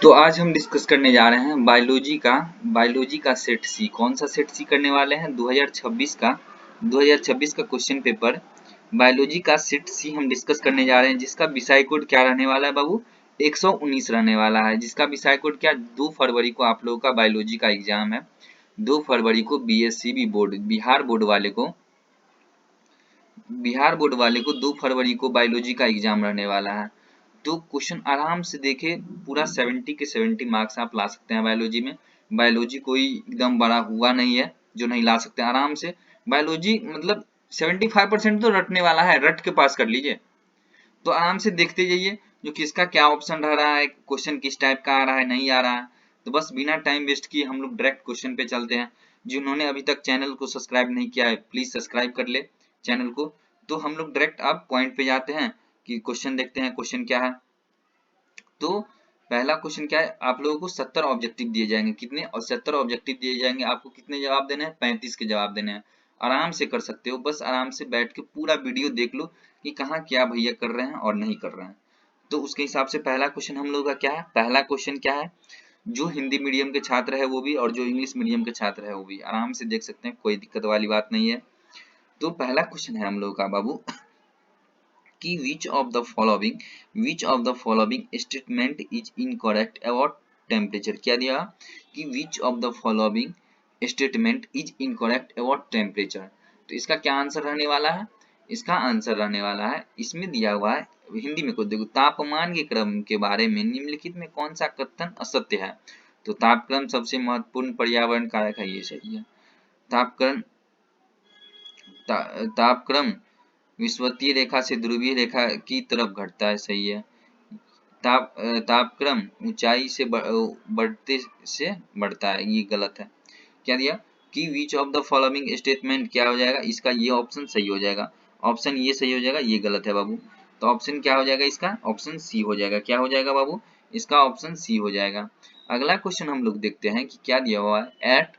तो आज हम डिस्कस करने जा रहे हैं बायोलॉजी का सेट सी। कौन सा सेट सी करने वाले हैं? 2026 का क्वेश्चन पेपर बायोलॉजी का सेट सी हम डिस्कस करने जा रहे हैं, जिसका विषय कोड क्या रहने वाला है बाबू? 119 रहने वाला है। जिसका विषय कोड क्या? 2 फरवरी को आप लोगों का बायोलॉजी का एग्जाम है। 2 फरवरी को बीएससीबी बोर्ड बिहार बोर्ड वाले को 2 फरवरी को बायोलॉजी का एग्जाम रहने वाला है। तो क्वेश्चन आराम से देखे, पूरा 70 के 70 मार्क्स आप ला सकते हैं बायोलॉजी में। बायोलॉजी कोई एकदम बड़ा हुआ नहीं है जो नहीं ला सकते आराम से। बायोलॉजी मतलब 75% तो रटने वाला है, रट के पास कर लीजिए। तो आराम से देखते जाइए जो किसका क्या ऑप्शन रह रहा है, क्वेश्चन किस टाइप का आ रहा है, नहीं आ रहा है। तो बस बिना टाइम वेस्ट किए हम लोग डायरेक्ट क्वेश्चन पे चलते हैं। जिन्होंने अभी तक चैनल को सब्सक्राइब नहीं किया है प्लीज सब्सक्राइब कर ले चैनल को। तो हम लोग डायरेक्ट अब पॉइंट पे जाते हैं कि क्वेश्चन देखते हैं क्वेश्चन क्या है। तो पहला क्वेश्चन क्या है, आप लोगों को 70 ऑब्जेक्टिव दिए जाएंगे। कितने? और 70 ऑब्जेक्टिव दिए जाएंगे। आपको कितने जवाब देने हैं? 35 के जवाब देने हैं। आराम से कर सकते हो, बस आराम से बैठ के पूरा वीडियो देख लो कि कहाँ क्या भैया कर रहे हैं और नहीं कर रहे हैं। तो उसके हिसाब से पहला क्वेश्चन हम लोग का क्या है? पहला क्वेश्चन क्या है? जो हिंदी मीडियम के छात्र है वो भी और जो इंग्लिश मीडियम के छात्र है वो भी आराम से देख सकते हैं, कोई दिक्कत वाली बात नहीं है। तो पहला क्वेश्चन है हम लोग का बाबू कि which of the following statement is incorrect about temperature। क्या दिया कि which of the following statement is incorrect about temperature। तो इसका क्या आंसर रहने वाला है? इसका आंसर रहने वाला है, इसमें दिया हुआ है हिंदी में, को देखो, तापमान के क्रम के बारे में निम्नलिखित में कौन सा कथन असत्य है? तो तापक्रम सबसे महत्वपूर्ण पर्यावरण कारक है, ये सही है। तापक्रम तापक्रम विषुवतीय रेखा से ध्रुवीय रेखा की तरफ घटता है, सही है। तापक्रम ऊंचाई से बढ़ते से बढ़ता है, ये गलत है। क्या दिया कि which of the following statement, क्या हो जाएगा इसका? ये ऑप्शन सही हो जाएगा, ऑप्शन ये सही हो जाएगा, ये गलत है बाबू। तो ऑप्शन क्या हो जाएगा इसका? ऑप्शन सी हो जाएगा। क्या हो जाएगा बाबू? इसका ऑप्शन सी हो जाएगा। अगला क्वेश्चन हम लोग देखते हैं कि क्या दिया हुआ है।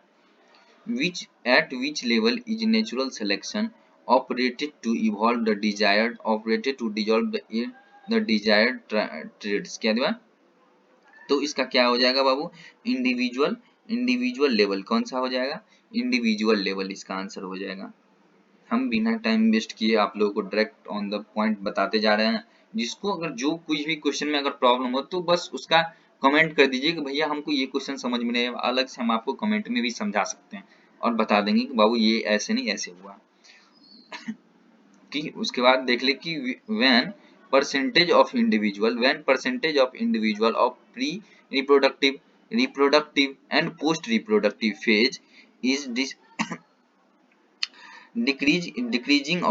At which level is natural selection operated to evolve the desired traits। क्या दिया? तो इसका क्या हो जाएगा बाबू? Individual level. कौन सा हो जाएगा? इंडिविजुअल लेवल इसका आंसर हो जाएगा। हम बिना टाइम वेस्ट किए आप लोगों को डायरेक्ट ऑन द पॉइंट बताते जा रहे हैं। जिसको अगर जो कुछ भी क्वेश्चन में अगर प्रॉब्लम हो तो बस उसका कमेंट कर दीजिए कि भैया हमको ये क्वेश्चन समझ में नहीं आया। अलग से हम आपको कमेंट में भी समझा सकते हैं और बता देंगे कि बाबू ये ऐसे नहीं ऐसे हुआ। कि उसके बाद देख ले कि when percentage of individual of pre reproductive and post reproductive phase is decreasing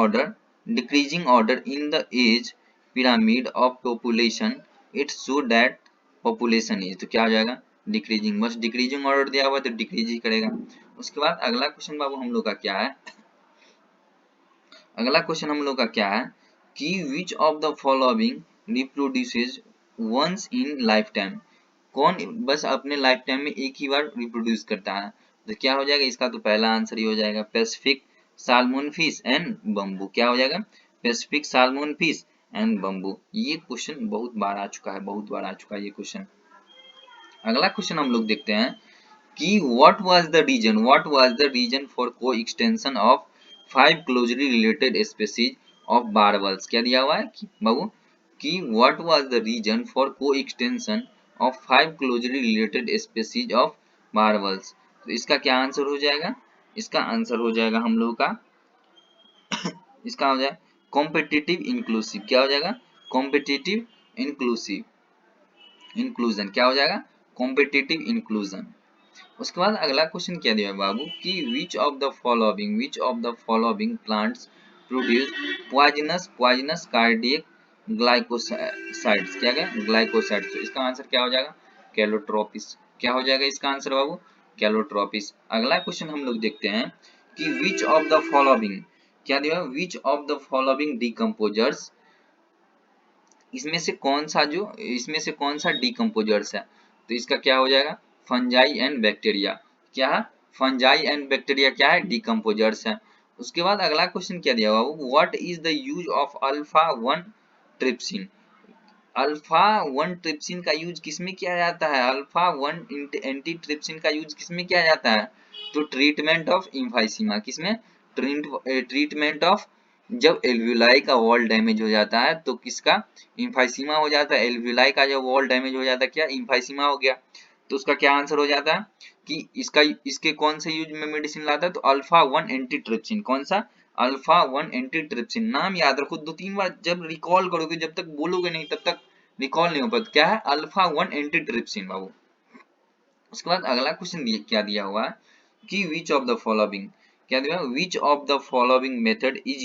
order in the age pyramid of population, it show that population is। तो क्या हो जाएगा? डिक्रीजिंग। बस डिक्रीजिंग ऑर्डर दिया हुआ तो डिक्रीज ही करेगा। उसके बाद अगला क्वेश्चन बाबू हम लोग का क्या है? अगला क्वेश्चन हम लोग का क्या है कि which of the following reproduces once in life time. कौन बस अपने लाइफ टाइम में एक ही बार रिप्रोड्यूस करता है? तो क्या हो जाएगा इसका? तो पहला आंसर ही हो जाएगा Pacific salmon fish and bamboo. क्या हो जाएगा? Pacific salmon fish and bamboo. ये क्वेश्चन बहुत बार आ चुका है, बहुत बार आ चुका है ये क्वेश्चन। अगला क्वेश्चन हम लोग देखते हैं कि what was the reason for को extension of 5 closely related species of barbels. क्या दिया हुआ है कि बाबू कि what was the reason for को extension of 5 closely related species of barbels. तो इसका क्या आंसर हो जाएगा? इसका आंसर हो जाएगा हम लोग का इसका हो जाएगा कॉम्पिटिटिव इंक्लूसिव। क्या हो जाएगा? Competitive inclusion. क्या हो जाएगा? Competitive inclusion. उसके बाद अगला क्वेश्चन क्या दिया बाबू कि which of the following plants produce poisonous cardiac glycosides. क्या गया? ग्लाइकोसाइड्स। तो इसका आंसर क्या हो जाएगा? कैलोट्रोपिस। क्या हो जाएगा इसका आंसर बाबू? कैलोट्रोपिस। अगला क्वेश्चन हम लोग देखते हैं कि विच ऑफ द फॉलोइंग, क्या दिया? Which of the following decomposers, इसमें से कौन सा डिकम्पोजर्स है? तो इसका क्या हो जाएगा? Fungi and bacteria. क्या है? फंजाई एंड बैक्टीरिया क्या है? डिकम्पोजर्स है। उसके बाद अगला क्वेश्चन क्या दिया हुआ? What is the use of alpha 1 trypsin. Alpha 1 trypsin का यूज किसमें किया जाता है? अल्फा 1 एंटी ट्रिप्सिन का यूज किसमें किया जाता है? तो ट्रीटमेंट ऑफ इम्फाइसीमा, किसमें? ट्रीटमेंट ऑफ, जब एल्वियोलाई का वॉल डैमेज हो जाता है तो किसका? इम्फाइसीमा हो जाता है। एल्वियोलाई का जब वॉल डैमेज हो जाता है क्या? इम्फाइसीमा हो गया। तो उसका क्या आंसर हो जाता है कि इसके कौन से यूज में मेडिसिन लाता है? तो अल्फा 1 एंटी ट्रिप्सिन। कौन सा? Alpha 1 anti trypsin. नाम याद रखो, 2-3 बार जब रिकॉल करोगे, जब तक बोलोगे नहीं तब तक रिकॉल नहीं हो पाता। क्या है? अल्फा 1 एंटी ट्रिप्सिन बाबू। उसके बाद अगला क्वेश्चन क्या दिया हुआ है कि विच ऑफ द फॉलोइंग, क्या दिया? Which of the following method is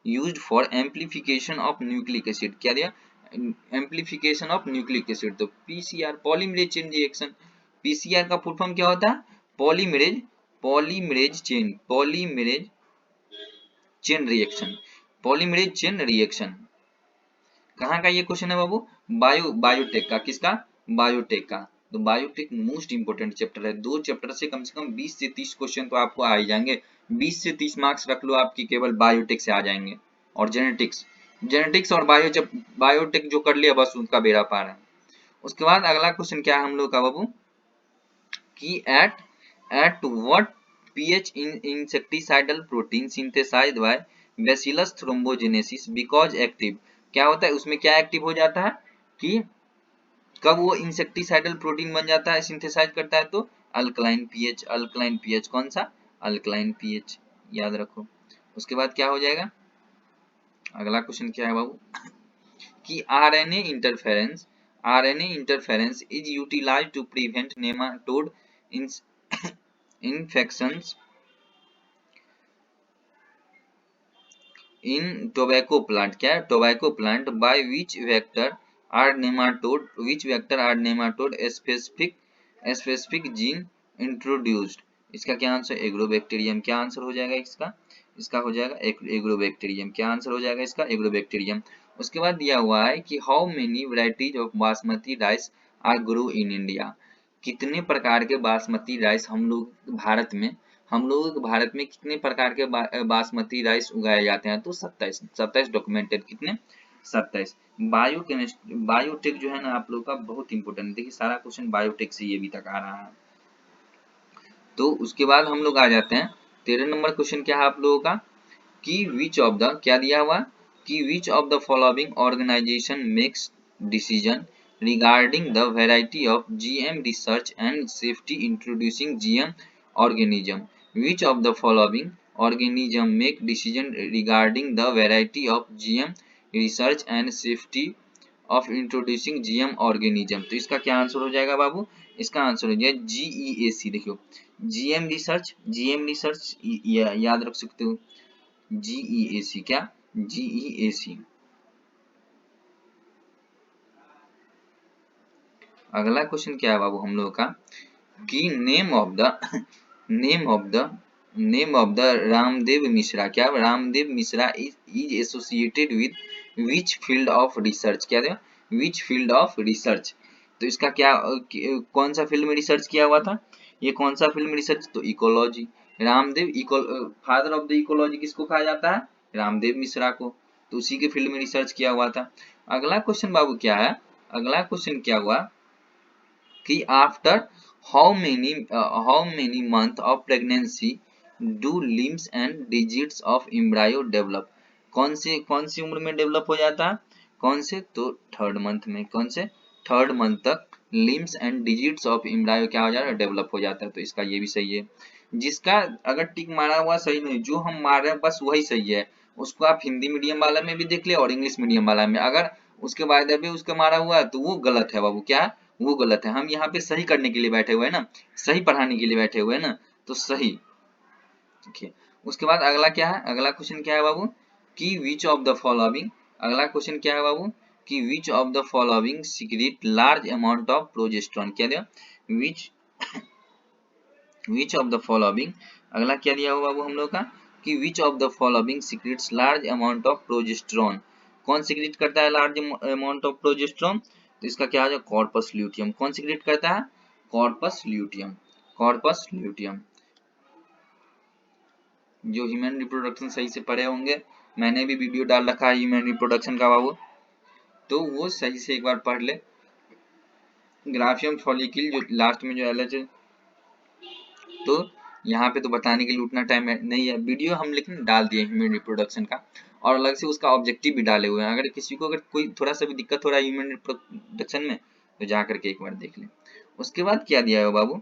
used for amplification of nucleic acid. क्या दिया? Amplification of nucleic acid. तो PCR, polymerase chain reaction. PCR का फुल फॉर्म क्या होता है? Polymerase chain reaction. Polymerase chain reaction कहाँ का ये क्वेश्चन है बाबू? बायोटेक का। किसका? बायोटेक का। तो बायोटेक मोस्ट इंपोर्टेंट चैप्टर है। 2 चैप्टर से कम 20 से 30 क्वेश्चन तो आपको आ ही जाएंगे। 20 से 30 मार्क्स रख लो आपकी केवल बायोटेक से आ जाएंगे। और जेनेटिक्स और बायोटेक जो कर लिया बस उनका बेड़ा पार है। उसके बाद अगला क्वेश्चन क्या है हम लोग का बाबू कि at what pH in insecticidal protein synthesized by Bacillus thrombogenesis because active। क्या होता है उसमें? क्या एक्टिव हो जाता है कि कब वो इंसेक्टिसाइडल प्रोटीन बन जाता है, सिंथेसाइज करता है? तो अल्कलाइन पीएच। अल्कलाइन पीएच कौन सा? अल्कलाइन पीएच, याद रखो। उसके बाद क्या हो जाएगा? अगला क्वेश्चन क्या है बाबू कि RNA interference is utilized to prevent nematode infections in tobacco plant। क्या है? tobacco plant by which vector are nematode specific gene introduced। इसका क्या आंसर? एग्रोबैक्टीरियम। क्या आंसर हो जाएगा इसका? इसका हो जाएगा एग्रोबैक्टीरियम। क्या आंसर हो जाएगा इसका? एग्रोबैक्टीरियम। उसके बाद दिया हुआ है कि how many varieties of basmati rice are grow in India. कितने प्रकार के बासमती राइस हम लोग भारत में कितने प्रकार के बासमती राइस उगाए जाते हैं? तो 27 डॉक्यूमेंटेड। कितने? 27। बायोटेक जो है ना आप लोग का बहुत इंपॉर्टेंट है। देखिए सारा क्वेश्चन बायोटेक से ये अभी तक आ रहा है। तो उसके बाद हम लोग आ जाते हैं 13 नंबर क्वेश्चन क्या है आप लोगों का कि विच ऑफ द, क्या दिया हुआ कि which of the following organization makes decision regarding the variety of GM research and safety introducing GM organism। Which of the following organism make decision regarding the variety of GM research and safety of introducing GM organism। तो इसका क्या answer हो जाएगा बाबू? इसका answer हो जाएगा GEAC। देखियो GM research याद रख सकते हो। GEAC क्या? GEAC। अगला क्वेश्चन क्या है बाबू हम लोगों का कि name of the Ramdev Mishra. क्या? Ramdev Mishra is associated with which field of research. क्या था? Which field of research. तो इसका क्या कौन सा फील्ड में रिसर्च किया हुआ था? ये कौन सा फील्ड में रिसर्च? तो ecology. Ramdev father of the ecology किसको कहा जाता है? रामदेव मिश्रा को। तो उसी के फील्ड में रिसर्च किया हुआ था। अगला क्वेश्चन बाबू क्या है? अगला क्वेश्चन क्या हुआ कि after how many month of pregnancy do limbs and digits of embryo develop. कौन सी उम्र में डेवलप हो जाता है? कौन से? तो 3rd मंथ में। कौन से? 3rd मंथ तक limbs and digits of embryo क्या हो जाता है? डेवलप हो जाता है। तो इसका ये भी सही है। जिसका अगर टिक मारा हुआ सही नहीं, जो हम मार रहे हैं बस वही सही है, उसको आप हिंदी मीडियम वाला में भी देख ले और इंग्लिश मीडियम वाला में। अगर उसके बाद अभी उसका मारा हुआ है तो वो गलत है बाबू। क्या? वो गलत है। हम यहाँ पे सही करने के लिए बैठे हुए हैं ना, सही पढ़ाने के लिए बैठे हुए हैं ना, तो सही। देखिए उसके बाद अगला क्या है? अगला क्वेश्चन क्या है बाबू कि विच ऑफ द फॉलोइंग। अगला क्वेश्चन क्या है बाबू कि which of the following secret large amount of progesterone. क्या दिया? Which of the following. अगला क्या दिया हुआ बाबू हम लोग का कि which of the following secrets large amount of progesterone. कौन सीक्रेट करता है लार्ज अमाउंट ऑफ प्रोजेस्टेरोन? तो इसका क्या आ जाएगा? Corpus luteum. कौन सीक्रेट करता है? Corpus luteum. Corpus luteum. जो ह्यूमन रिप्रोडक्शन सही से पढ़े होंगे, मैंने भी वीडियो डाल रखा है ह्यूमन रिप्रोडक्शन का बाबू। तो वो सही से एक बार पढ़ ले। ग्राफियम फॉलिकल जो लास्ट में जो एलएच है, तो यहाँ पे तो बताने के लिए उतना टाइम नहीं है, वीडियो हम लेकिन डाल दिए ह्यूमन रिप्रोडक्शन का, और अलग से उसका ऑब्जेक्टिव भी डाले हुए हैं। अगर किसी को अगर कोई थोड़ा सा भी दिक्कत हो रहा है ह्यूमन रिप्रोडक्शन में, तो जा करके एक बार देख ले। उसके बाद क्या दिया है बाबू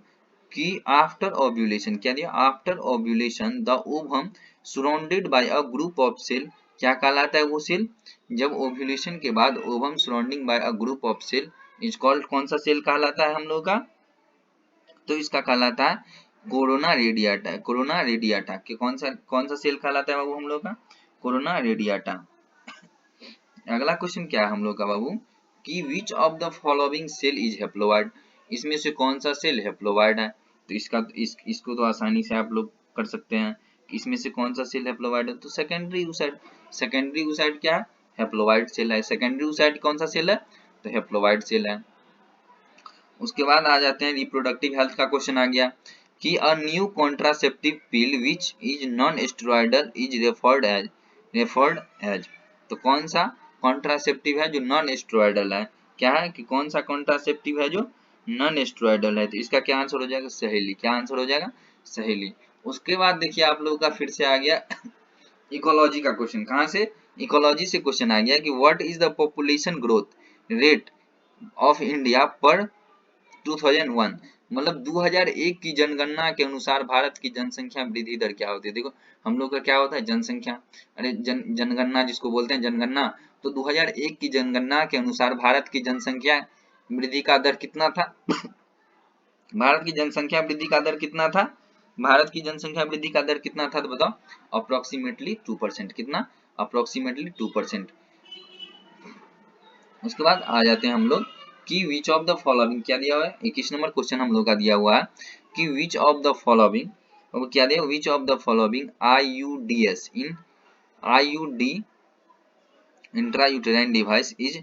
कि आफ्टर ओव्यूलेशन, क्या दिया, after ovulation the ovum surrounded by a group of cell, क्या कहलाता है वो सेल, जब ओव्यूलेशन के बाद ovum surrounding by a group of cell is called, कौन सा सेल कहलाता है हम लोग का, तो इसका कहलाता है कोरोना रेडियाटा। कोरोना रेडियाटा के कौन सा सेल कहलाता है बाबू हम लोग का, कोरोना रेडियाटा। अगला क्वेश्चन क्या है हम लोग का बाबू कि which of the following cell is haploid, इसमें से कौन सा सेल हैप्लोइड है, तो इसको तो आसानी से आप लोग कर सकते हैं कि इसमें से कौन सा सेल हैप्लोइड है, तो सेकेंडरी oocyte। सेकेंडरी oocyte क्या है, हैप्लोइड सेल है। सेकेंडरी oocyte कौन सा सेल है, तो हैप्लोइड सेल है। उसके बाद आ जाते हैं रिप्रोडक्टिव हेल्थ का क्वेश्चन आ गया कि a new contraceptive pill which is non steroidal is referred as, तो कौन सा कॉन्ट्रासेप्टिव है जो नॉन स्टेरॉयडल है, क्या है कि कौन सा कॉन्ट्रासेप्टिव है जो नॉन स्टेरॉयडल है, तो इसका क्या आंसर हो जाएगा, सहेली। क्या आंसर हो जाएगा, सहेली। उसके बाद देखिए आप लोगों का फिर से आ गया इकोलॉजी का क्वेश्चन। कहाँ से, इकोलॉजी से क्वेश्चन आ गया कि what is the population growth rate of India पर 2001, मतलब 2001 की जनगणना के अनुसार भारत की जनसंख्या वृद्धि दर क्या होती है। देखो हम लोग का क्या होता है, जनसंख्या, अरे जनगणना जिसको बोलते हैं जनगणना, तो 2001 की जनगणना के अनुसार भारत की जनसंख्या वृद्धि का दर कितना था भारत की जनसंख्या वृद्धि का दर कितना था, भारत की जनसंख्या वृद्धि का दर कितना था, तो बताओ, अप्रोक्सीमेटली 2%। कितना, अप्रोक्सीमेटली 2%। उसके बाद आ जाते हैं हम लोग कि विच ऑफ द फॉलोइंग, क्या दिया हुआ है, 21 नंबर क्वेश्चन हम लोग का दिया हुआ है कि विच ऑफ द फॉलोइंग, वो क्या दिया, which of the following आईयूडीएस in IUD intrauterine device is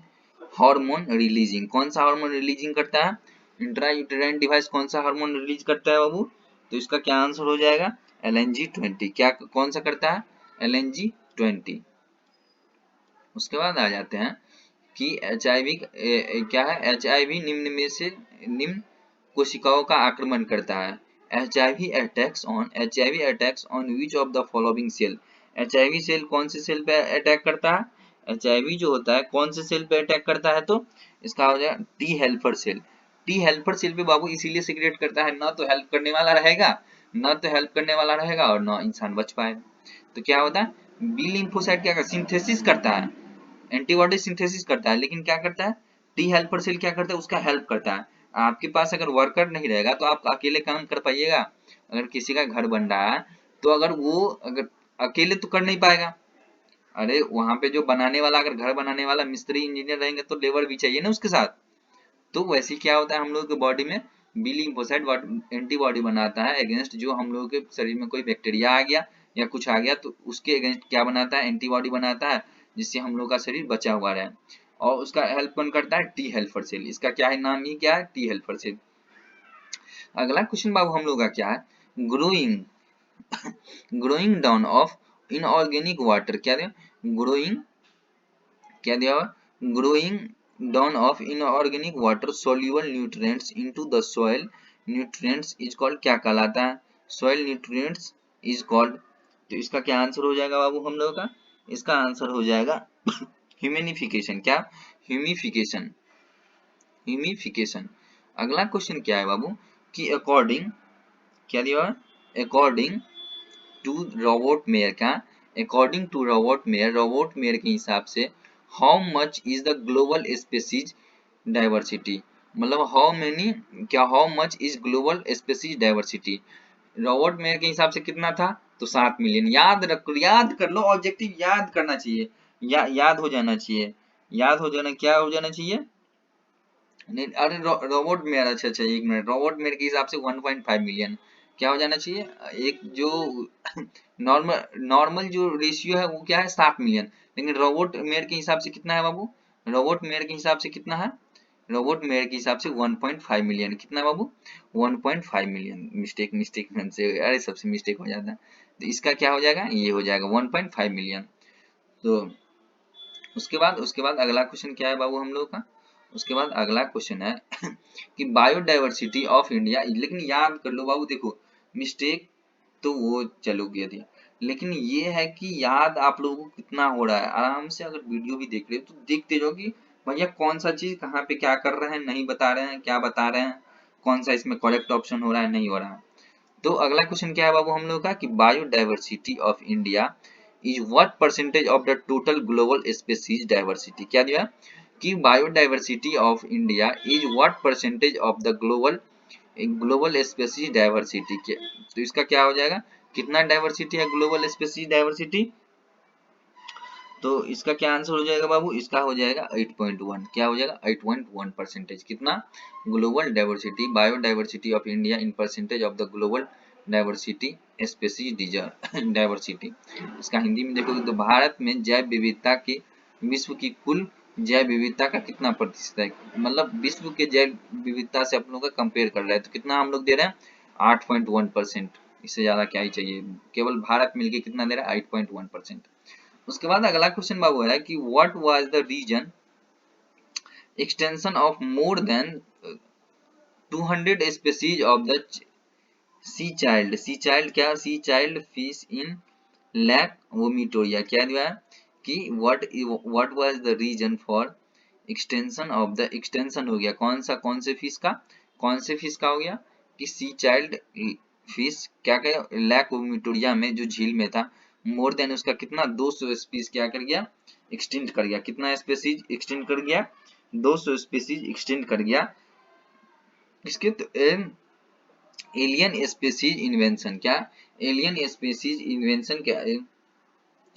hormone releasing, कौन सा हार्मोन रिलीजिंग करता है, इंट्रायूटेराइन डिवाइस कौन सा हार्मोन रिलीज करता है बाबू, तो इसका क्या आंसर हो जाएगा, LNG-20। क्या कौन सा करता है, LNG-20। उसके बाद आ जाते हैं कि HIV क्या है, HIV निम्न में से निम्न कोशिकाओं का आक्रमण करता है। HIV attacks on which of the following cell, HIV cell कौन से सेल पे अटैक करता है, HIV जो होता है कौन से सेल पे अटैक करता है, तो इसका हो जाएगा T helper cell. T helper cell पे बाबू इसीलिए सिक्रेट करता है, ना तो हेल्प करने वाला रहेगा, ना तो हेल्प करने वाला रहेगा और ना इंसान बच पाएगा। तो क्या होता है, बी लिम्फोसाइट क्या सिंथेसिस करता है, एंटीबॉडी सिंथेसिस करता है, लेकिन क्या करता है, टी हेल्पर सेल क्या करता है, उसका हेल्प करता है। आपके पास अगर वर्कर नहीं रहेगा तो आप अकेले काम कर पाइएगा, अगर किसी का घर बन रहा है तो अगर वो अगर अकेले तो कर नहीं पाएगा, अरे वहां पे जो बनाने वाला, अगर घर बनाने वाला मिस्त्री इंजीनियर रहेंगे तो लेबर भी चाहिए ना उसके साथ। तो वैसे क्या होता है हम लोग के बॉडी में, बी लिम्फोसाइट एंटीबॉडी बनाता है अगेंस्ट जो हम लोगों के शरीर में कोई बैक्टीरिया आ गया या कुछ आ गया, तो उसके अगेंस्ट क्या बनाता है, एंटीबॉडी बनाता है, जिससे हम लोग का शरीर बचा हुआ रहे। और उसका हेल्प कौन करता है, टी हेल्पर सेल। इसका क्या है, नाम ही क्या है, टी हेल्पर सेल। अगला क्वेश्चन बाबू हम लोग का क्या है, growing growing down of inorganic water, क्या दिया, ग्रोइंग, क्या दिया हुआ, growing down of inorganic water soluble nutrients into the soil nutrients is called, क्या कहलाता है, सॉइल न्यूट्रिएंट्स इज कॉल्ड। तो इसका क्या आंसर हो जाएगा बाबू हम लोग का, इसका आंसर हो जाएगा ह्यूमिनिफिकेशन। क्या, ह्यूमिफिकेशन, ह्यूमिफिकेशन। अगला क्वेश्चन क्या है बाबू कि अकॉर्डिंग, क्या दिया हुआ, अकॉर्डिंग टू रॉबर्ट मेयर, का अकॉर्डिंग टू रॉबर्ट मेयर के हिसाब से how much is the global species diversity, मतलब हाउ मेनी, क्या how much is global species diversity, Robert mayor के हिसाब से कितना था, तो 7 मिलियन। याद कर लो, ऑब्जेक्टिव याद करना चाहिए, याद हो जाना चाहिए, याद हो जाना, क्या हो जाना चाहिए, नहीं अरे रोबोट मेयर, अच्छा अच्छा एक मिनट, रोबोट मेयर के हिसाब से 1.5 मिलियन क्या हो जाना चाहिए, एक जो नॉर्मल जो रेशियो है वो क्या है, 7 मिलियन, लेकिन रोबोट मेयर के हिसाब से कितना है बाबू, रोबोट मेयर के हिसाब से कितना है, रोबोट मेयर के हिसाब से 1.5 मिलियन, कितना है बाबू, 1.5 मिलियन। मिस्टेक मिस्टेक से, अरे सबसे मिस्टेक हो जाता है, तो इसका क्या हो जाएगा, ये हो जाएगा 1.5 मिलियन। तो उसके बाद अगला क्वेश्चन क्या है बाबू हम लोग का, उसके बाद अगला क्वेश्चन है कि बायोडाइवर्सिटी ऑफ इंडिया, लेकिन याद कर लो बाबू, देखो मिस्टेक तो वो चलो गया थी, लेकिन ये है कि याद आप लोगों को कितना हो रहा है। आराम से अगर वीडियो भी देख रहे हो तो देखते जाओ कि भैया कौन सा चीज कहाँ पे क्या कर रहे हैं, नहीं बता रहे हैं, क्या बता रहे हैं, कौन सा इसमें करेक्ट ऑप्शन हो रहा है, नहीं हो रहा है। तो अगला क्वेश्चन क्या है बाबू हम लोग का कि biodiversity of India is what percentage of the total global species diversity. क्या दिया कि biodiversity of India is what percentage of the global species diversity के, तो इसका क्या हो जाएगा, कितना डाइवर्सिटी है ग्लोबल स्पीशीज डाइवर्सिटी, तो इसका क्या आंसर हो जाएगा बाबू, इसका हो जाएगा 8.1। क्या हो जाएगा 8.1 परसेंटेज, कितना global diversity, biodiversity of India in percentage of the global diversity species diversity. इसका हिंदी में देखोगे तो भारत में जैव विविधता की, विश्व की कुल जैव विविधता का कितना प्रतिशत है, मतलब विश्व के जैव विविधता से अपन लोग का कंपेयर कर रहा है, तो कितना हम लोग दे रहे हैं 8.1%। इससे ज्यादा क्या ही चाहिए, केवल भारत मिलके कितना दे रहा है 8.1%। उसके बाद अगला क्वेश्चन बाबू है कि what was the reason extension of more than 200 species of the cichlid क्या, cichlid fish in Lake Victoria. क्या दिया है कि what was the reason for extension of the, extension हो गया कौन से फिश का, कौन से फिश का हो गया कि सी चाइल्ड फिश क्या क्या लैक वोमिटोरिया में जो झील में था, मोर देन उसका कितना 200 स्पीसीज क्या कर गया, एक्सटेंड कर गया, कितना स्पीसीज एक्सटेंड कर गया 200 स्पीसीज एक्सटेंड कर गया। इसके तो एलियन स्पीसीज इन्वेंशन, क्या एलियन स्पीसीज इन्वेंशन के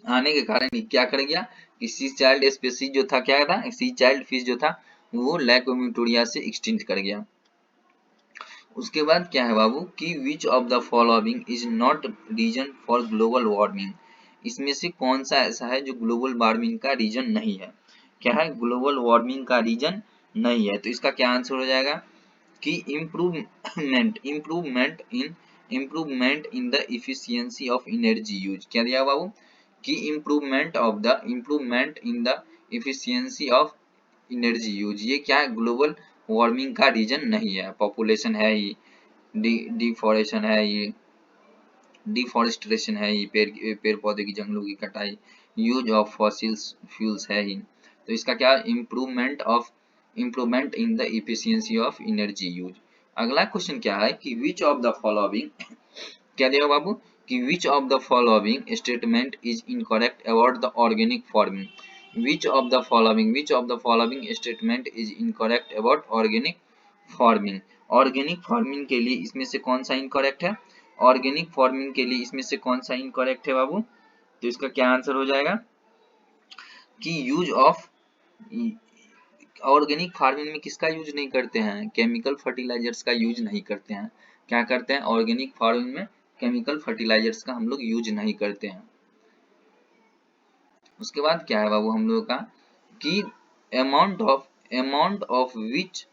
आने के कारण क्या कर गया कि सी चाइल्ड स्पीसीज जो था, क्या था सी चाइल्ड फिश जो था वो लैक वोमिटोरिया से एक्सटेंड कर गया। उसके बाद क्या है बाबू कि which of the following is not reason for global warming, इसमें से कौन सा ऐसा है जो ग्लोबल वार्मिंग का रीजन नहीं है, क्या है ग्लोबल वार्मिंग का रीजन नहीं है, तो इसका क्या आंसर हो जाएगा कि improvement in the efficiency of energy use. क्या दिया बाबू कि improvement in the efficiency of energy use, ये क्या है ग्लोबल वार्मिंग का रीजन नहीं है। पॉपुलेशन है ही, डिफॉरेशन है ये, डिफॉरेस्टेशन है ये, पेड़ पौधे की जंगलों की कटाई, यूज ऑफ फॉसिल्स फ्यूल्स है ही, तो इसका क्या improvement in the efficiency of energy use. अगला क्वेश्चन क्या है कि विच ऑफ द फॉलोइंग, क्या दिया बाबू कि which of the following statement is incorrect about the organic farming, which of the following statement is incorrect about organic farming। Organic farming के लिए इसमें से कौन सा इनकरेक्ट है, ऑर्गेनिक फार्मिंग के लिए इसमें से कौन सा इनकरेक्ट है बाबू, तो इसका क्या आंसर हो जाएगा कि यूज ऑफ, ऑर्गेनिक फार्मिंग में किसका यूज नहीं करते हैं, केमिकल फर्टिलाइजर्स का यूज नहीं करते हैं। क्या करते हैं ऑर्गेनिक फार्मिंग में, केमिकल फर्टिलाइजर्स का हम लोग यूज नहीं करते हैं। उसके बाद क्या है बाबू हम लोगों का कि amount of which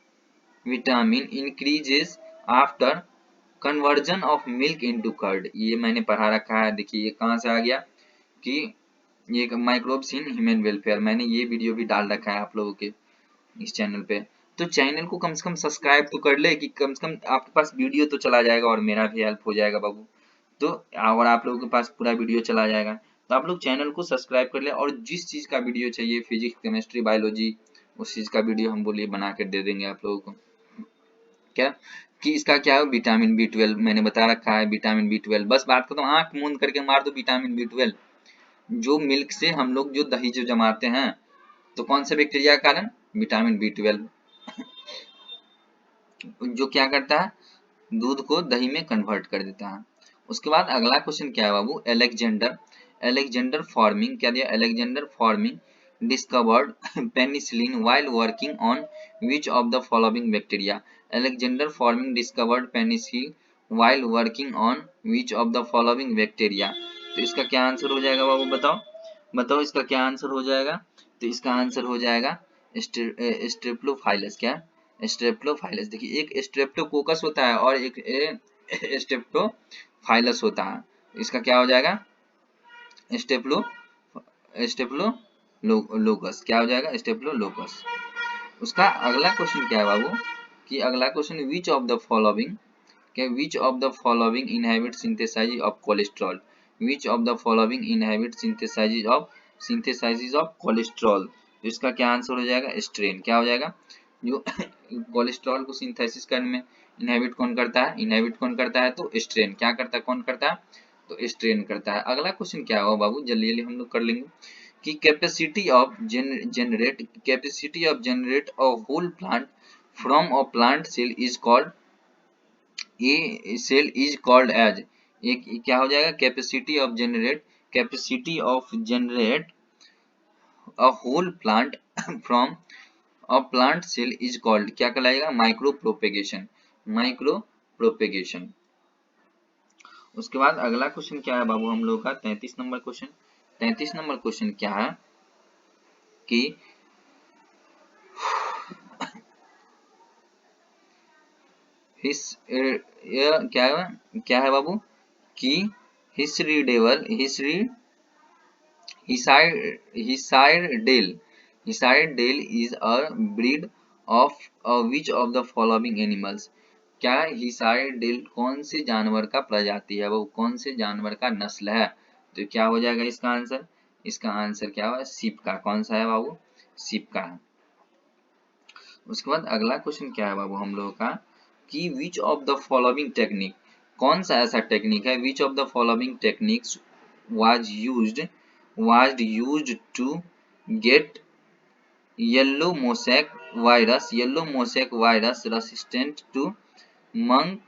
vitamin increases after conversion of milk into curd, ये मैंने पढ़ा रखा है। देखिए ये कहाँ से आ गया कि ये माइक्रोब्स इन ह्यूमन वेलफेयर, मैंने ये वीडियो भी डाल रखा है आप लोगों के इस चैनल पे, तो चैनल को कम से कम सब्सक्राइब तो कर ले कि कम से कम आपके पास वीडियो तो चला जाएगा और मेरा भी हेल्प हो जाएगा बाबू, तो और आप लोगों के पास पूरा वीडियो चला जाएगा, तो आप लोग चैनल को सब्सक्राइब कर ले, और जिस चीज का वीडियो चाहिए फिजिक्स केमिस्ट्री बायोलॉजी उस चीज का वीडियो हम बोलिए बना कर दे देंगे आप लोगों को। क्या कि इसका क्या है विटामिन B12 मैंने बता रखा है, विटामिन B12 बस बात करता हूँ, आंख मूंद करके मार दो विटामिन B12, जो मिल्क से हम लोग जो दही जो जमाते हैं तो कौन से बैक्टीरिया के कारण, विटामिन B12 जो क्या करता है दूध को दही में कन्वर्ट कर देता है। उसके बाद अगला क्वेश्चन क्या है बाबू, एलेक्जेंडर फार्मिंग, क्या दिया Alexander farming discovered penicillin while working on which of the following bacteria, Alexander farming discovered penicillin while working on which of the following bacteria, तो इसका क्या आंसर हो जाएगा बाबू बताओ इसका क्या आंसर हो जाएगा, तो इसका आंसर हो जाएगा स्ट्रेप्टोफाइलस, क्या स्ट्रेप्टोफाइलस। देखिए एक स्ट्रेप्टोकोकस होता है और एक स्ट्रेप्टोफाइलस होता है, इसका क्या हो जाएगा स्टेप्लो लोकस, क्या हो जाएगा स्टेफिलोकोकस। उसका अगला क्वेश्चन क्या है बाबू, कि अगला question which of the following, क्या which of the following inhibit synthesize of cholesterol, which of the following inhibit synthesize of cholesterol. इसका क्या आंसर हो जाएगा स्ट्रेन, क्या हो जाएगा, जो कोलेस्ट्रॉल को सिंथेसिस करने में इनहिबिट कौन करता है, इनहिबिट कौन करता है, तो स्ट्रेन क्या करता है, कौन करता है, तो स्ट्रेन करता है। अगला क्वेश्चन क्या होगा बाबू, जल्दी जल्दी हम लोग कर लेंगे, कि capacity of generate a whole plant from a plant cell is called, a cell is called as, एक क्या हो जाएगा, capacity of generate a whole plant from a plant cell is called, क्या कहलाएगा, माइक्रो प्रोपेगेशन, माइक्रो प्रोपेगेशन। उसके बाद अगला question क्या है बाबू हम लोग का 33 नंबर क्वेश्चन, 33 नंबर क्वेश्चन क्या है कि हिस क्या है बाबू, कि हिसरीडेबल हिसरी Hissardale Hissardale is a breed of which of the following animals, क्या हिसाइडेल कौन से जानवर का प्रजाति है, वो कौन से जानवर का नस्ल है, तो क्या हो जाएगा इसका आंसर, इसका आंसर क्या होगा, सीप का, कौन सा है बाबू, सीप का है। उसके बाद अगला क्वेश्चन क्या है बाबू हम लोगों का, कि which of the following technique, कौन सा ऐसा टेक्निक है, which of the following techniques was used to get yellow mosaic virus resistant to mung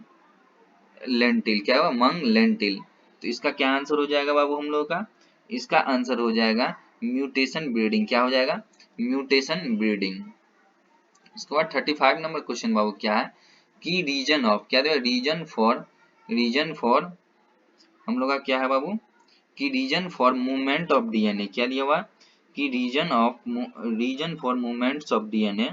lentil, क्या हुआ, मंग लेंटिल। तो इसका क्या आंसर हो जाएगा बाबू हम लोगों का, इसका आंसर हो जाएगा म्यूटेशन ब्रीडिंग, क्या हो जाएगा, म्यूटेशन ब्रीडिंग। इसके बाद 35 नंबर क्वेश्चन बाबू क्या है, कि रीजन ऑफ, क्या देगा, रीजन फॉर हम लोग का क्या है बाबू, कि reason for movement of DNA, क्या दिया हुआ, कि reason for movements of DNA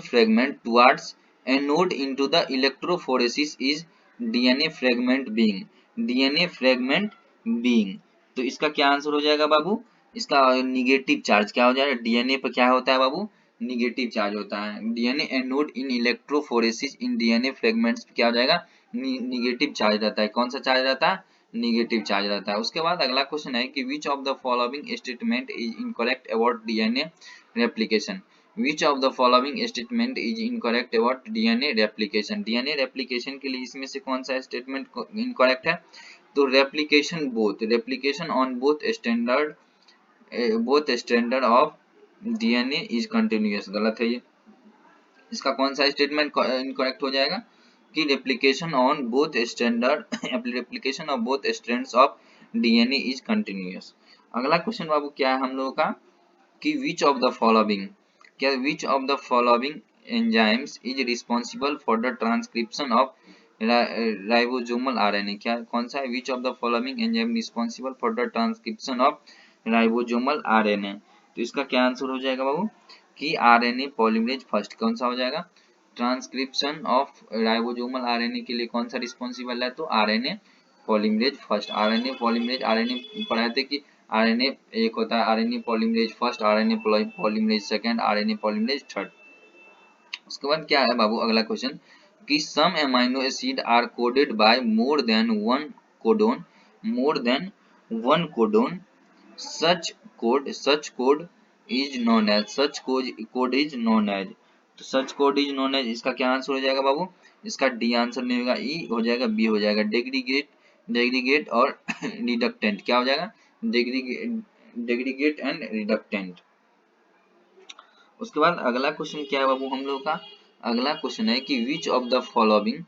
fragment towards anode into the electrophoresis is DNA fragment being. तो इसका क्या आंसर हो जाएगा बाबू, इसका निगेटिव चार्ज, क्या हो जाएगा, डीएनए पर क्या होता है बाबू, निगेटिव चार्ज होता है, DNA anode in electrophoresis in DNA fragments क्या हो जाएगा, निगेटिव चार्ज रहता है, कौन सा चार्ज रहता है, निगेटिव चार्ज रहता है। उसके बाद अगला क्वेश्चन है कि which of the following statement is incorrect about DNA replication, which of the following statement is incorrect about DNA replication, DNA replication के लिए इसमें से कौन सा स्टेटमेंट इनकरेक्ट है, तो replication on both standard of DNA is continuous, गलत है ये, इसका कौन सा स्टेटमेंट इनकरेक्ट हो जाएगा, कि replication of both strands of DNA is continuous. अगला क्वेश्चन बाबू क्या है हम लोगों का, कि विच ऑफ द फॉलोइंग, क्या which of the following enzymes is responsible for the transcription of ribosomal RNA, क्या कौन सा है, which of the following enzyme responsible for the transcription of ribosomal RNA. तो इसका क्या आंसर हो जाएगा बाबू, कि आरएनए पॉलीमरेज फर्स्ट, कौन सा हो जाएगा, ट्रांसक्रिप्शन ऑफ राइबोसोमल आरएनए के लिए कौन सा रिस्पॉन्सिबल है, तो RNA polymerase first, RNA polymerase, RNA पढ़ाए थे कि आरएनए एक होता है RNA polymerase first, RNA polymerase second, RNA polymerase third. उसके बाद क्या है बाबू अगला क्वेश्चन, कि some amino acid are coded by more than one codon such code such code is known as, इसका क्या आंसर हो जाएगा बाबू, इसका डी आंसर नहीं होगा, ई हो जाएगा, बी हो जाएगा, डेग्रीगेट और रिडक्टेंट, क्या हो जाएगा, डेग्रीगेट एंड रिडक्टेंट। उसके बाद अगला क्वेश्चन क्या है बाबू हम लोग का, अगला क्वेश्चन है कि which of the following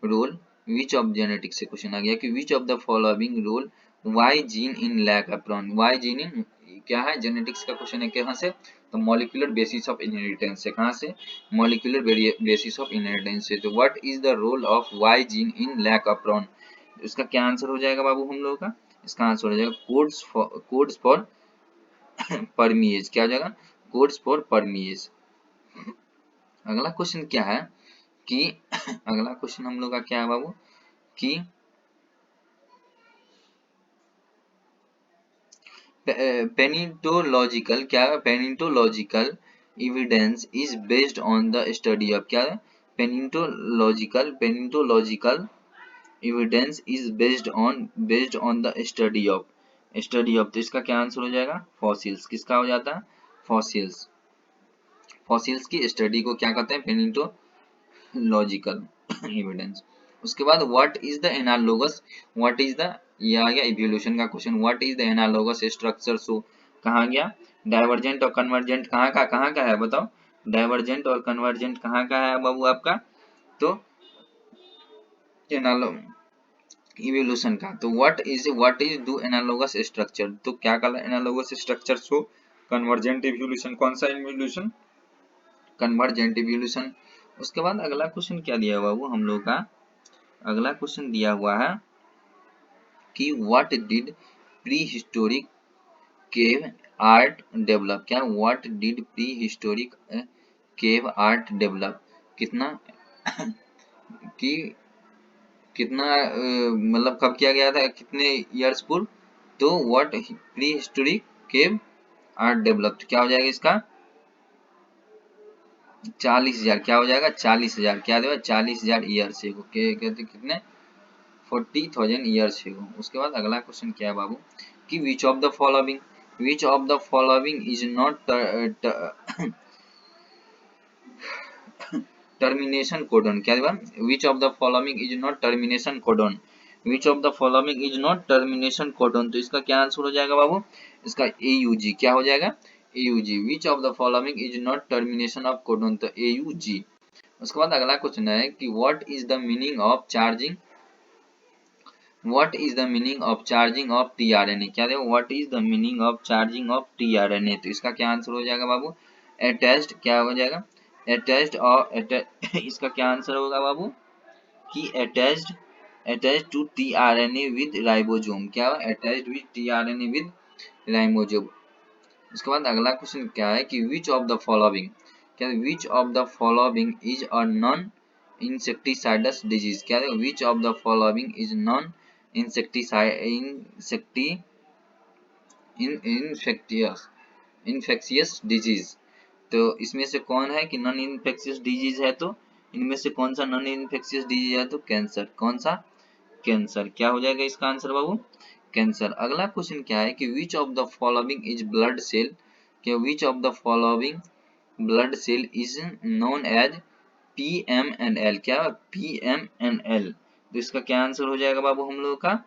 role, which of genetics से क्वेश्चन आ गया, कि which of the following role Y gene in lac operon, Y gene in क्या है, जेनेटिक्स का क्वेश्चन है, कहाँ से, तो मॉलिक्यूलर बेसिस ऑफ इनहेरिटेंस से, कहाँ से, मॉलिक्यूलर बेसिस ऑफ इनहेरिटेंस से। तो what is the role of Y gene in lac operon, इसका क्या आंसर हो जाएगा बाबू हम लोग का, इसका आंसर हो जाएगा कोड्स फॉर परमीएज, क्या हो जाएगा, कोड्स फॉर परमीएज। अगला क्वेश्चन क्या है, कि अगला क्वेश्चन हम लोग का क्या है बाबू, कि पेनिटोलॉजिकल क्या है? Palaeontological evidence is based on the study of क्या है? Palaeontological evidence is based on the study of तो इसका क्या आंसर हो जाएगा? फॉसिल्स। किसका हो जाता है? फॉसिल्स। फॉसिल्स की स्टडी को क्या कहते हैं? पेनिटोलॉजिकल एविडेंस। उसके बाद what is the analogous, what is the, ये आ गया इवोल्यूशन का question. What is the analogous structure show, कहाँ गया? डाइवर्जेंट और कन्वर्जेंट कहाँ का है बताओ? डाइवर्जेंट और कन्वर्जेंट कहाँ का है बाबू आपका? तो एनालो इवोल्यूशन का। तो what is do analogous structure, तो क्या कहला analogous structure show? Convergent evolution. कौन सा इवोल्यूशन? Convergent evolution. उसके बाद अगला क्वेश्चन क्या दिया हुआ बाबू हम लोग का? अगला क्वेश्चन दिया हुआ है कि what did prehistoric cave art develop, क्या what did prehistoric cave art develop, कितना कि कितना मतलब कब किया गया था, कितने ईयर्स पूर्व? तो what pre historic cave art develop क्या हो जाएगा इसका? 40,000। क्या हो जाएगा? 40,000। क्या देगा? 40,000 ईयर्स एगो कहते कितने? 40,000 ईयर्स एगो। उसके बाद अगला क्वेश्चन क्या है बाबू कि which of the following is not termination codon, क्या देगा? विच of the following is not termination codon, which of the following is not termination codon, तो इसका क्या आंसर हो जाएगा बाबू? इसका AUG। क्या हो जाएगा? AUG। Which of the following is not termination of codon, तो AUG। उसके बाद अगला क्वेश्चन है कि what is the meaning of charging, what is the meaning of charging of tRNA, क्या देखो what is the meaning of charging of tRNA, तो इसका क्या आंसर हो जाएगा बाबू? अटैच्ड। क्या हो जाएगा? अटैच्ड और इसका क्या आंसर होगा बाबू कि attached to tRNA with ribosome, क्या attached with tRNA with ribosome. उसके बाद अगला क्वेश्चन क्या है कि विच ऑफ द फॉलोइंग, क्या which of the following is a non insecticides disease, क्या है which of the following is non infectious disease, तो इसमें से कौन है कि नॉन इन्फेक्शियस डिजीज है? तो इनमें से कौन सा नॉन इन्फेक्शियस डिजीज है? तो कैंसर। कौन सा? कैंसर। क्या हो जाएगा इसका आंसर बाबू? कैंसर। अगला क्वेश्चन क्या है कि which of the following is blood cell, क्या which of the following blood cell is known as PMNL, क्या PMNL, तो इसका क्या आंसर हो जाएगा बाबू हम लोग का?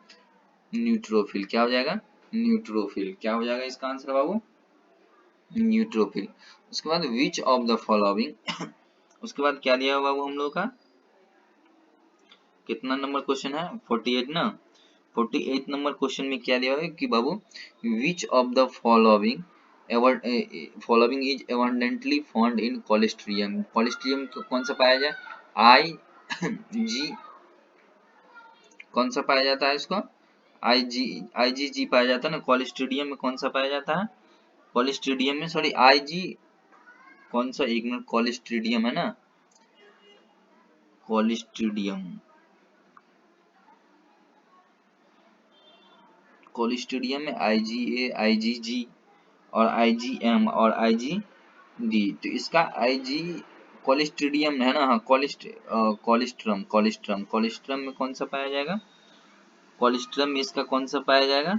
न्यूट्रोफिल। क्या हो जाएगा? न्यूट्रोफिल। क्या हो जाएगा इसका आंसर बाबू? न्यूट्रोफिल। उसके बाद विच ऑफ द फॉलोइंग उसके बाद क्या दिया हुआ बाबू हम लोग का? कितना नंबर क्वेश्चन है? 48 ना। 48 नंबर क्वेश्चन में क्या दिया है कि बाबू which of the following is abundantly found in colostrum, colostrum कौन सा पाया जाए? IG, कौन सा पाया जाता है इसको? IgG पाया जाता है ना। कोलेस्ट्रिडियम में कौन सा पाया जाता है? कोलेस्ट्रिडियम में सॉरी IG कौन सा, एक मिनट, कोलेस्ट्रिडियम है ना, कोलेस्ट्रिडियम, कोलेस्ट्रिडियम में IgA, IgG और IgM और IgD, तो इसका IG कोलेस्ट्रिडियम है ना। हाँ कोलेस्ट्रम में कौन सा पाया जाएगा? कोलेस्ट्रम में इसका कौन सा पाया जाएगा?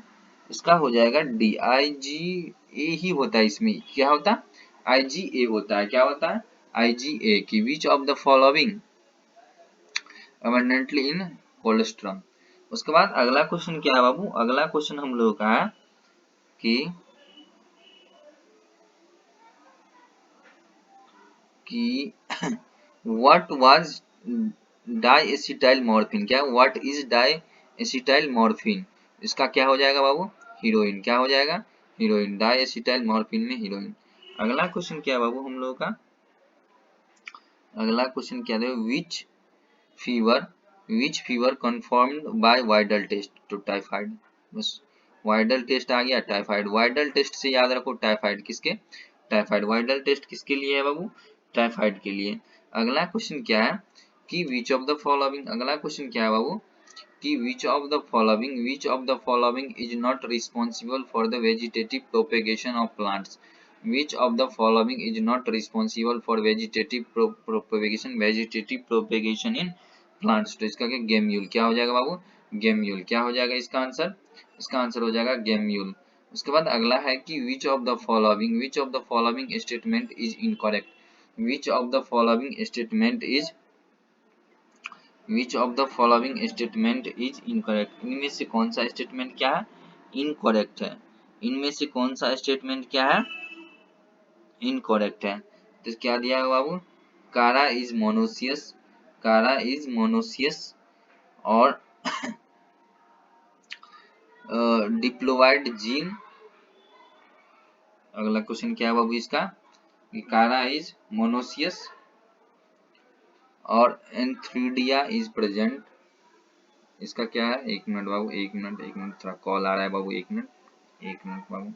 इसका हो जाएगा D। IgA ही होता है इसमें, क्या होता है? IgA होता है। क्या होता है? IgA की which of the following abundantly in colostrum. उसके बाद अगला क्वेश्चन क्या है बाबू? अगला क्वेश्चन हम लोग का है कि व्हाट वाज डाइएसिटाइल मॉर्फिन, क्या व्हाट इज डाइएसिटाइल मॉर्फिन, इसका क्या हो जाएगा बाबू? हीरोइन। क्या हो जाएगा? हीरोइन। डाइएसिटाइल मॉर्फिन में हीरोइन। अगला क्वेश्चन क्या है बाबू हम लोग का? अगला क्वेश्चन क्या है? Which fever confirmed by Widal test, तो टाइफाइड। बस वाइडल टेस्ट आ गया, टाइफाइड। वाइडल टेस्ट से याद रखो टाइफाइड किसके? टाइफाइड। वाइडल टेस्ट किसके लिए है बाबू? टाइफाइड के लिए। अगला क्वेश्चन क्या है कि विच ऑफ द फॉलोइंग, अगला क्वेश्चन क्या है बाबू कि which of the following is not responsible for the vegetative propagation of plants, which of the following is not responsible for vegetative propagation in plants. तो इसका क्या गेम्यूल, क्या हो जाएगा बाबू, गेम्यूल। क्या हो जाएगा इसका आंसर, इसका आंसर हो जाएगा गेम्यूल। उसके बाद अगला है कि which of the following statement is incorrect, which of the following statement is incorrect. इनमें से कौन सा स्टेटमेंट क्या है, इनकरेक्ट है। इनमें से कौन सा स्टेटमेंट क्या है, इनकरेक्ट है। तो क्या दिया है बाबू, कारा इज मोनोसियस और डिप्लोइड जीन। अगला क्वेश्चन क्या है बाबू इसका, कारा इज मोनोसियस और एंथ्रीडिया इज प्रेजेंट। इसका क्या है, एक मिनट बाबू, एक मिनट थोड़ा कॉल आ रहा है बाबू, एक मिनट बाबू।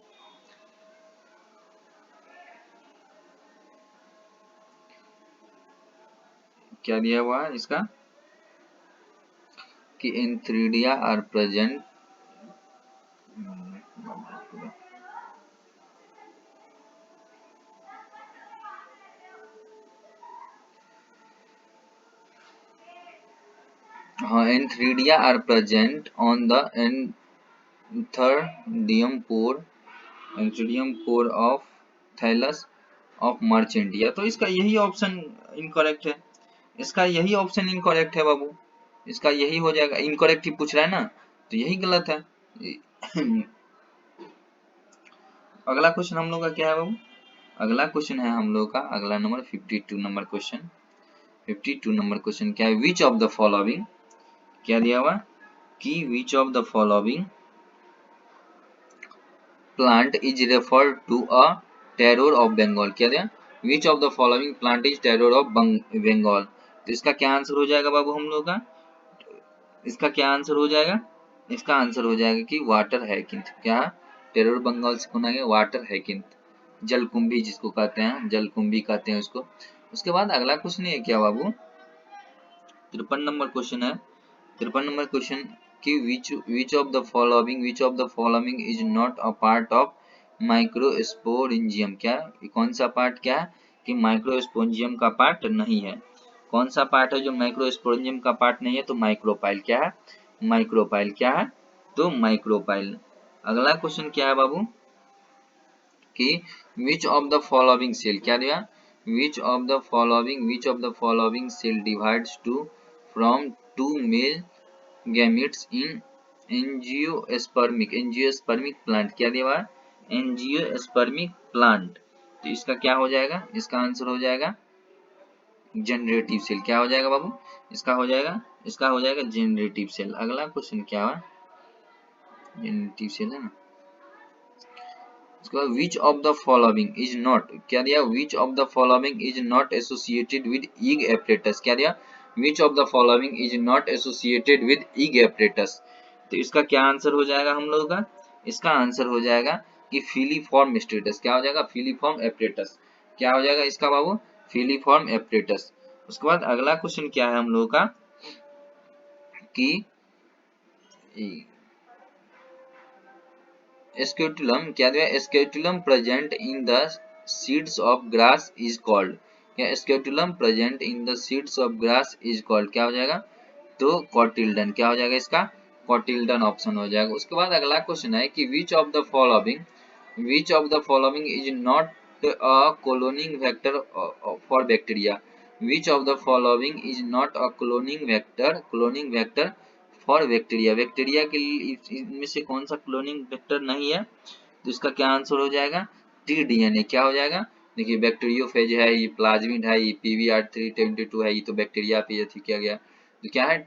क्या दिया हुआ है इसका कि एंथ्रीडिया आर प्रेजेंट, हाँ, antheridia are present on the antheridium pore of thallus of Marchantia. तो इसका यही ऑप्शन इनकरेक्ट है, इसका यही ऑप्शन इनकरेक्ट है बाबू, इसका यही हो जाएगा। इनकरेक्ट ही पूछ रहा है ना, तो यही गलत है। अगला क्वेश्चन हम लोग का क्या है बाबू, अगला क्वेश्चन है हम लोग का अगला number 52 number question. 52 number question क्या है, विच ऑफ द फॉलोइंग, क्या दिया हुआ कि which of the following plant is referred to a terror of Bengal. क्या दिया, which of the following plant is terror of Bengal. तो इसका क्या आंसर हो जाएगा बाबू हम लोग का, इसका क्या आंसर हो जाएगा, इसका आंसर हो जाएगा कि वाटर हैकिंथ। क्या, टेरर बंगाल से कौन आ गया, वाटर हैकिंथ, जलकुंभी जिसको कहते हैं, जलकुंभी कहते हैं उसको। उसके बाद अगला क्वेश्चन है क्या बाबू, 53 नंबर क्वेश्चन है। 53 नंबर क्वेश्चन कि which of the following is not a part of microsporangium. क्या, कौन सा पार्ट क्या है कि माइक्रोस्पोरेंजियम का पार्ट नहीं है। कौन सा पार्ट है जो माइक्रोस्पोरेंजियम का पार्ट नहीं है, तो माइक्रोपाइल। क्या है, माइक्रोपाइल। क्या है, तो माइक्रोपाइल। अगला क्वेश्चन क्या है बाबू कि which of the following cell, क्या दिया, which of the following cell divides to from two male gametes in angiospermic plant. क्या दिया हुआ है, एंजियोस्पर्मिक प्लांट। तो इसका क्या हो जाएगा, इसका आंसर हो जाएगा जनरेटिव सेल। क्या हो जाएगा बाबू, इसका हो जाएगा जनरेटिव सेल। अगला क्वेश्चन क्या है, जनरेटिव सेल है ना। Which of the following is not, क्या दिया, which of the following is not associated with egg apparatus. क्या दिया, which of the following is not associated with egg apparatus. तो इसका क्या आंसर हो जाएगा हम लोगों का, इसका आंसर हो जाएगा कि फिलीफॉर्म स्टेटस। क्या हो जाएगा, फिलीफॉर्म एपरेटस। क्या हो जाएगा इसका बाबू, फिलीफॉर्म एपरेटस। उसके बाद अगला क्वेश्चन क्या है हम लोगों का कि स्केटुलम, क्या दिया, scutellum present in the seeds of grass is called. क्या, scutellum present in the seeds of grass is called. क्या हो जाएगा, तो कॉटिल्डन। क्या हो जाएगा इसका, कॉटिल्डन ऑप्शन हो जाएगा। उसके बाद अगला क्वेश्चन है कि which of the following is not a cloning vector for bacteria. Which of the following is not a cloning vector for bacteria. Bacteria के लिए इनमें से कौन सा क्लोनिंग वेक्टर नहीं है, तो इसका क्या आंसर हो जाएगा, टी डीएनए। क्या हो जाएगा, देखिए बैक्टीरियोफेज है, ये प्लाज्मिड है, ये पीवीआर 322 है, ये तो बैक्टीरिया पे ये किया गया। तो क्या है,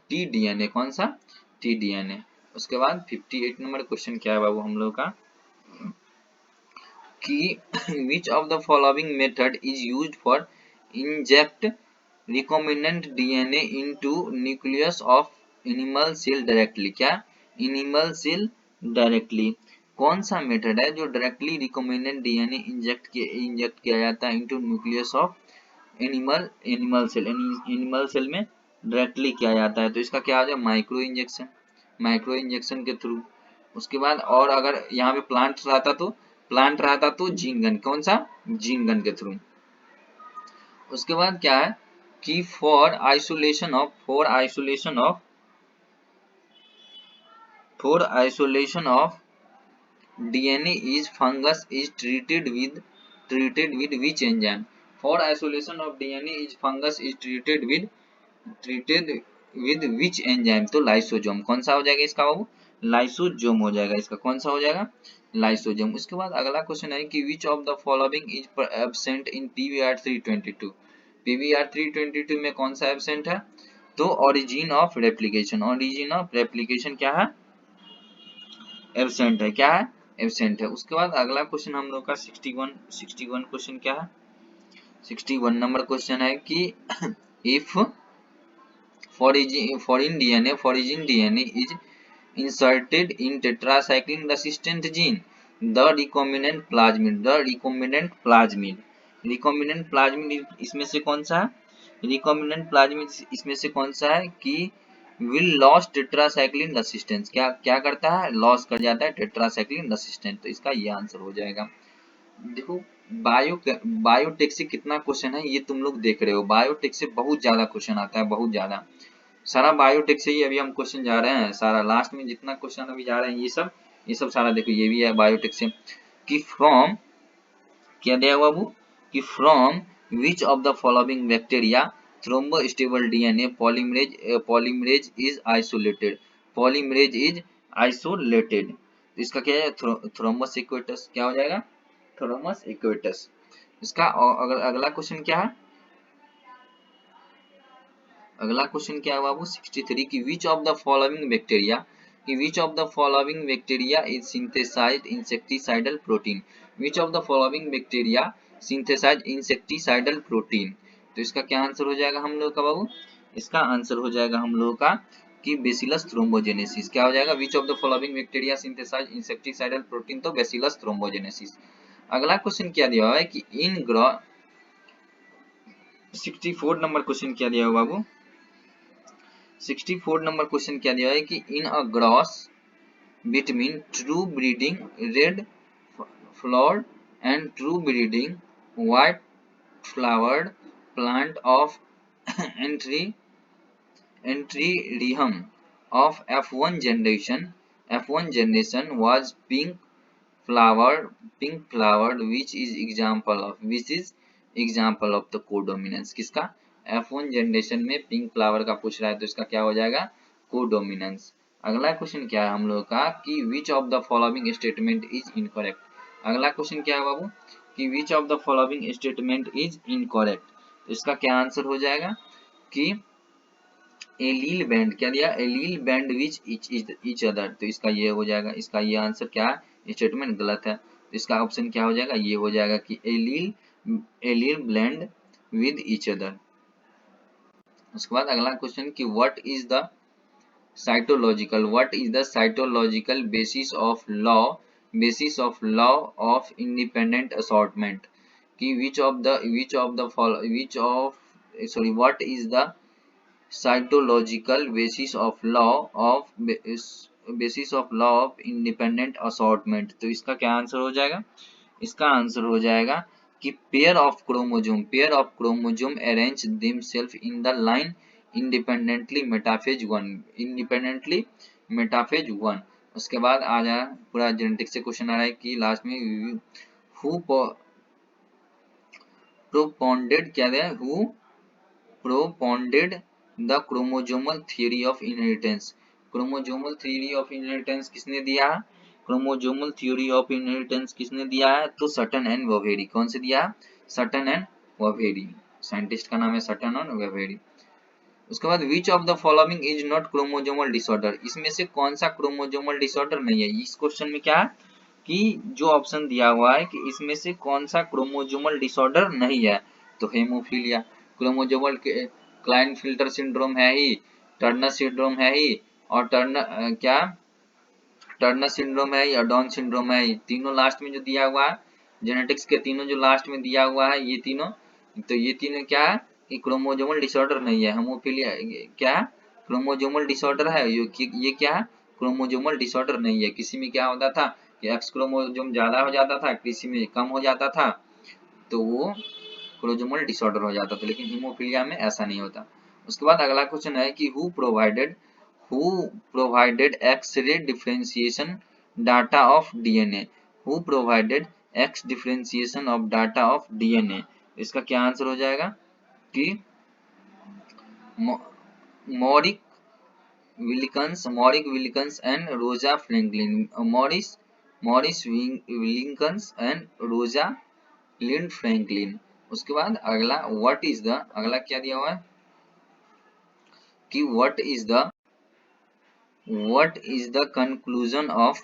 टी डीएनए। कौन सा, टी डीएनए। उसके बाद 58 नंबर क्वेश्चन क्या है बाबू हम लोग का कि which of the following method is used for inject recombinant DNA into nucleus of animal cell directly. क्या, एनिमल सेल डायरेक्टली। कौन सा मेथड है जो डायरेक्टली रिकॉम्बिनेंट डीएनए इंजेक्ट किया जाता है into nucleus of animal cell में डायरेक्टली किया जाता है, तो इसका क्या हो जाएगा माइक्रो इंजेक्शन, माइक्रो इंजेक्शन के थ्रू। उसके बाद और अगर यहाँ पे प्लांट रहता तो जीन गन, कौन सा जीन गन के थ्रू। उसके बाद क्या है कि for isolation of DNA is fungus is treated with which enzyme? For isolation of DNA is fungus is treated with which enzyme? तो लाइसोजोम। कौन सा हो जाएगा इसका बाबू? लाइसोजोम हो जाएगा इसका। कौन सा हो जाएगा? लाइसोजोम। उसके बाद अगला क्वेश्चन है कि which of the following is absent in PBR 322? PBR 322 में कौन सा एब्सेंट है? तो origin of replication, origin of replication क्या है? एब्सेंट है। क्या है? एब्सेंट है। उसके बाद अगला क्वेश्चन हम लोग का 61 क्वेश्चन क्या है? 61 नंबर क्वेश्चन है कि if foreign DNA is inserted in tetracycline resistant gene, the recombinant plasmid इसमें से कौन सा है? recombinant plasmid इसमें से कौन सा है कि will lose tetracycline resistance, क्या क्या करता है? लॉस कर जाता है tetracycline resistant। तो इसका ये आंसर हो जाएगा। देखो बायोटेक से कितना क्वेश्चन है ये तुम लोग देख रहे हो, बायोटेक से बहुत ज्यादा क्वेश्चन आता है, बहुत ज्यादा। सारा बायोटेक से ही अभी हम क्वेश्चन जा रहे हैं, सारा लास्ट में जितना क्वेश्चन अभी जा रहे हैं ये सब सारा देखो, ये भी है बायोटेक से कि फ्रॉम क्या दिया हुआ बाबू कि from which of the following bacteria thermostable DNA polymerase is isolated. इसका क्या है? Thermus aquaticus. क्या हो जाएगा? Thermus aquaticus. इसका अगला क्वेश्चन क्या है? अगला क्वेश्चन क्या है बाबू? 63 की which of the following bacteria is synthesized insecticidal protein. Which of the following bacteria synthesize insecticidal protein. तो इसका क्या आंसर हो जाएगा हम लोग का बाबू? इसका आंसर हो जाएगा हम लोग का कि बेसिलस थ्रोम्बोजेनेसिस। क्या हो जाएगा? Which of the following bacteria synthesize insecticidal protein, तो बेसिलस थ्रोम्बोजेनेसिस। अगला क्वेश्चन क्या दिया हुआ है कि 64 नंबर क्वेश्चन क्या दिया हुआ बाबू? 64 नंबर क्वेश्चन क्या दिया है कि in a cross between true breeding red flowered and true breeding white flowered plant of Antirrhinum of F1 generation was pink flowered which is example of the codominance. किसका? F1 generation में pink flower का पूछ रहा है, तो इसका क्या हो जाएगा? कोडोमिनेंस। अगला क्वेश्चन क्या है हम लोग का कि which of the following statement is incorrect. अगला क्वेश्चन क्या है बाबू कि which of the following statement is incorrect. तो इसका क्या आंसर हो जाएगा कि एलील बैंड। क्या दिया? Allele band which each other. तो इसका ये हो जाएगा, इसका ये आंसर क्या है? स्टेटमेंट गलत है। तो इसका ऑप्शन क्या हो जाएगा? ये हो जाएगा कि allele blend with each other. उसके बाद अगला क्वेश्चन कि what is the cytological basis of law of independent assortment कि what is the cytological basis of law of independent assortment. तो इसका क्या आंसर हो जाएगा? इसका आंसर हो जाएगा कि pair of chromosome arrange themselves in the line independently metaphase 1। उसके बाद आ जाए पूरा जेनेटिक्स से क्वेश्चन आ रहा है कि लास्ट में हु प्रोपोंडेड क्या है? Who propounded the chromosomal theory of inheritance. Chromosomal theory of inheritance किसने दिया है? क्रोमोजोमल थ्योरी ऑफ इनहेरिटेंस किसने दिया है? तो सटन एंड ववेरी। कौन से दिया? Sutton and ववेरी। साइंटिस्ट का नाम है सटन और ववेरी। उसके बाद विच of the following is not chromosomal disorder. इसमें से कौन सा क्रोमोजोमल डिसऑर्डर नहीं है? इस क्वेश्चन में क्या है कि जो ऑप्शन दिया हुआ है कि इसमें से कौन सा क्रोमोजोमल डिसऑर्डर नहीं है, तो हेमोफीलिया। क्रोमोजोमल क्लाइनफिल्टर सिंड्रोम है ही, टर्नर सिंड्रोम है ही, और टर्नर सिंड्रोम है या डाउन सिंड्रोम है, तीनों लास्ट में जो दिया हुआ है जेनेटिक्स के तीनों जो लास्ट में दिया हुआ है ये तीनों, तो ये तीनों क्या है? ये क्रोमोजोमल डिसऑर्डर नहीं है, हेमोफीलिया क्या है, क्रोमोजोमल डिसऑर्डर है ये क्या है, क्रोमोजोमल डिसऑर्डर नहीं है। किसी में क्या होता था कि एक्स क्रोमोजोम ज्यादा हो जाता था, किसी में कम हो जाता था, तो वो क्रोमोजोमल डिसऑर्डर हो जाता था, लेकिन हीमोफीलिया में ऐसा नहीं होता। उसके बाद अगला क्वेश्चन है कि who provided X-ray differentiation data of DNA, who provided X differentiation of data of DNA. इसका क्या आंसर हो जाएगा कि Maurice Wilkins and Rosa Franklin, Maurice Wilkins and Rosalind Franklin. उसके बाद अगला अगला क्या दिया हुआ है कि what is the conclusion of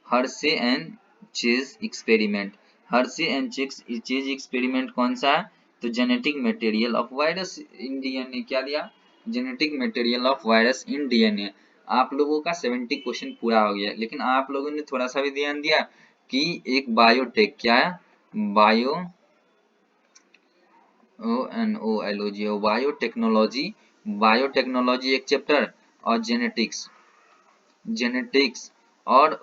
Hershey and chase experiment. Hershey and chase experiment कौन सा है, तो genetic material of virus in DNA, क्या दिया, genetic material of virus in DNA. आप लोगों का 70 क्वेश्चन पूरा हो गया, लेकिन आप लोगों ने थोड़ा सा भी ध्यान दिया कि एक बायोटेक, क्या है, बायोटेक्नोलॉजी, बायोटेक्नोलॉजी एक चैप्टर, और जेनेटिक्स और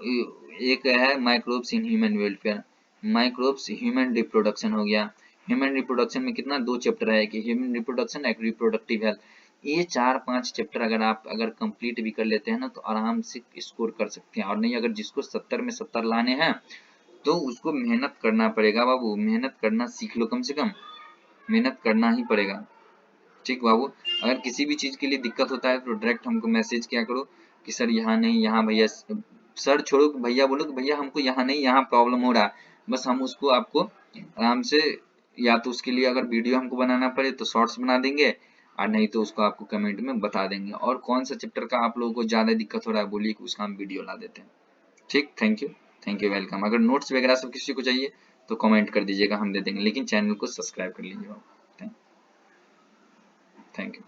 एक है microbes in human welfare, microbes human reproduction हो गया। ह्यूमन रिप्रोडक्शन में कितना, 2 चैप्टर है, कि ह्यूमन रिप्रोडक्शन एक रिप्रोडक्टिव हेल्थ। ये 4-5 चैप्टर अगर कंप्लीट भी कर लेते हैं ना, तो आराम से स्कोर कर सकते हैं। और नहीं, अगर जिसको 70 में 70 लाने हैं तो उसको मेहनत करना पड़ेगा बाबू, मेहनत करना सीख लो, कम से कम मेहनत करना ही पड़ेगा। ठीक बाबू, अगर किसी भी चीज के लिए दिक्कत होता है तो डायरेक्ट हमको मैसेज किया करो कि सर यहाँ नहीं, यहाँ भैया, सर छोड़ो, भैया बोलो कि भैया हमको यहाँ नहीं, यहाँ प्रॉब्लम हो रहा है। बस हम उसको आपको आराम से, या तो उसके लिए अगर वीडियो हमको बनाना पड़े तो शॉर्ट्स बना देंगे, और नहीं तो उसको आपको कमेंट में बता देंगे। और कौन सा चैप्टर का आप लोगों को ज्यादा दिक्कत हो रहा है बोलिए कि उसका हम वीडियो ला देते हैं। ठीक, थैंक यू वेलकम। अगर नोट्स वगैरह सब किसी को चाहिए तो कमेंट कर दीजिएगा, हम दे देंगे, लेकिन चैनल को सब्सक्राइब कर लीजिएगा। Thank you.